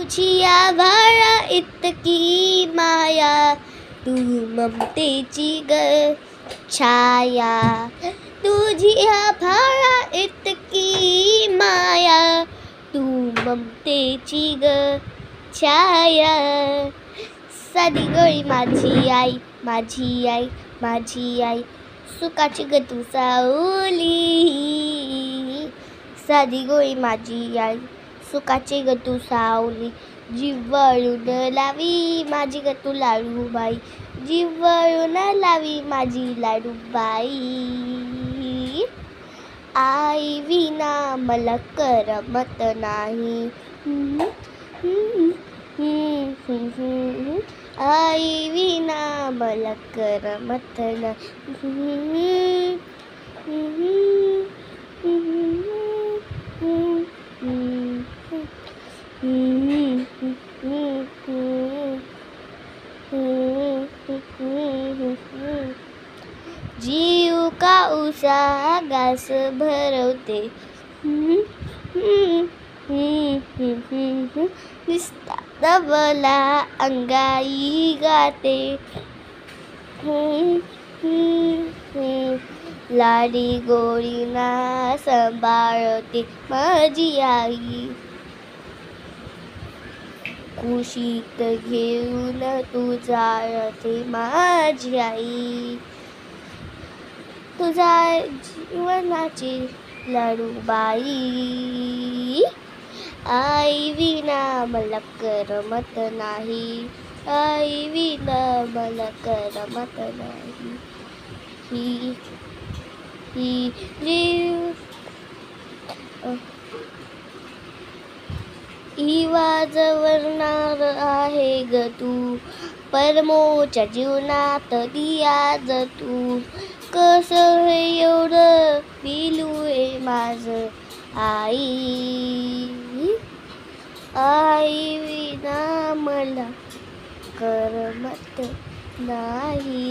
माझी आभाळा इतकी माया, तू ममतेची ग छाया. तुझी आभाळा इतकी माया, तू ममतेची ग छाया. साधी गळी माझी आई, माझी आई, माझी आई, सुखाची ग तू सावली. साधी गोळी माझी आई, सुखाची ग तू सावली. जिव्हाळून लावी माझी ग तू लाडूबाई, जिव्हाळून लावी माझी लाडूबाई. आई विना मला करमत नाही, आई विना मला करमत नाही. जीव का उषा घास भरवते, निस्ता दबला अंगाई गाते. लाडी गोडीना सांभाळते माझी आई, कुशीत घेऊन तू जाळते माझी आई. तुझ्या जीवनाची लाडूबाई, आई विना मला करमत नाही, आई विना मला करमत नाही. ही ही वाजवणार आहे ग तू, परमोच्या जीवनात ती आज तू. कसं हे एवढं पिलू आहे माझं आई, आई विना मला करमत नाही.